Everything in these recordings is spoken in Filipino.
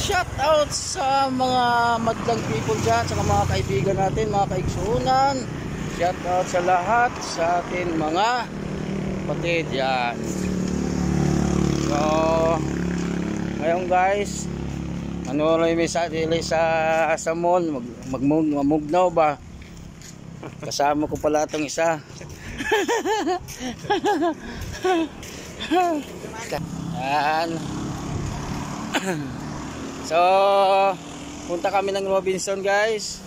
Shout out sa mga madlang people dyan, sa mga kaibigan natin, mga kaigsuunan. Shout out sa lahat sa atin mga kapatid yan. So ngayon guys, ano rin may sa mall, magmugnaw ba? Kasama ko pala itong isa. Yan. So punta kami ng Robinson guys,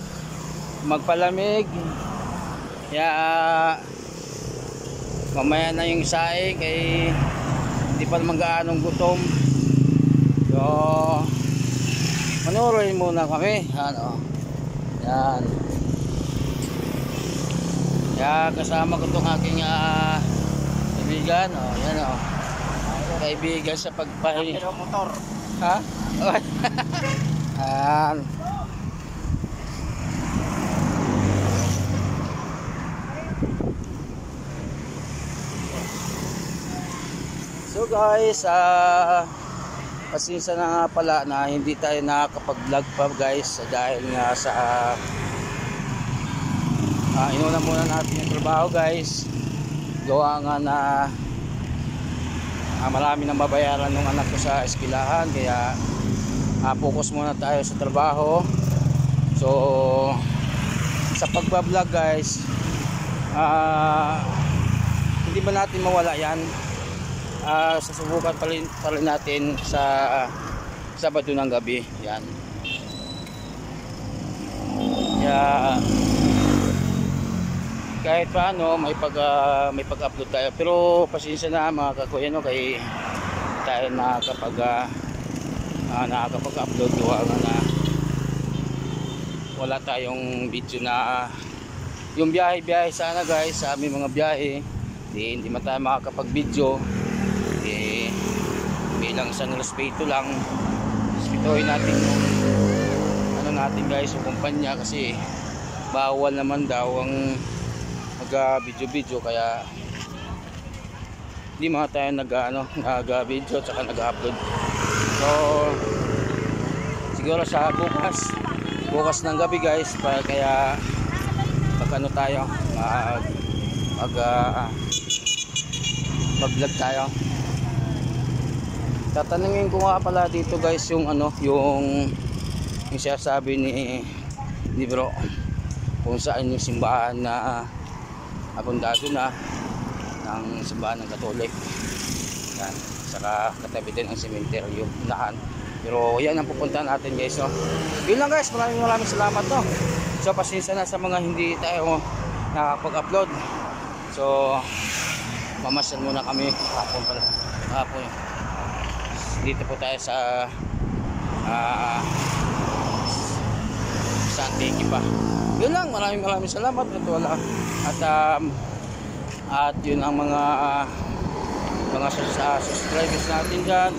magpalamig. Mamaya na yung saing kay hindi pa naman gaanong gutom. So manuroin muna kami. Ano? Yan. Kasama ko itong aking kaibigan. Yan kaibigan sa pagpahinga. Motor. Ha? Yan. So guys, pasensya na nga pala na hindi tayo nakakapag-vlog pa guys dahil nga sa inuna muna natin yung trabaho guys. Gawa nga na marami nang babayaran ng anak ko sa eskwelahan, kaya focus muna tayo sa trabaho. So sa pagbablog guys, hindi ba natin mawala yan. Susubukan pa rin natin sa Sabado ng gabi yan. Kahit paano may pag-upload tayo, pero pasensya na mga kakuya kay tayo nakakapag-upload gawa na wala tayong video na yung biyahe sana guys, sa aming mga biyahe hindi man tayo makakapag-video. Bilang isang respeto lang, respetuhin natin yung natin guys, yung kumpanya, kasi bawal naman daw ang mag-video, kaya hindi mga tayo nag-video at saka nag-upload. So siguro sa bukas ng gabi guys, kaya tayo mag-vlog tayo. Tatanungin ko nga pala dito guys yung yung sinasabi ni bro kung saan yung simbahan na abundado na ng simbahan ng Katolik. Yan, saka katabi din ang sementeryo unahan. Pero yan ang pupuntahan natin guys. Yun lang guys, maraming salamat So pasensya na sa mga hindi tayo nakapag-upload. So mamasyal muna kami hapon dito po tayo sa Antique pa. Yun lang, maraming salamat at yun ang mga subscribers natin dyan,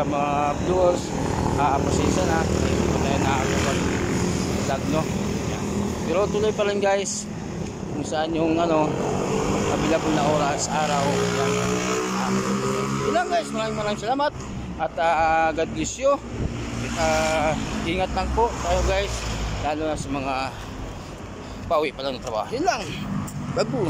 mga viewers. Pasensya na hindi po tayo nakakapag-vlog pero tuloy pa rin guys kung saan yung available na oras, araw. Yun lang guys, maraming salamat at God bless you. Ingat lang po tayo guys, lalo na sa mga pauwi pa lang ng trabaho. Yun lang, bago.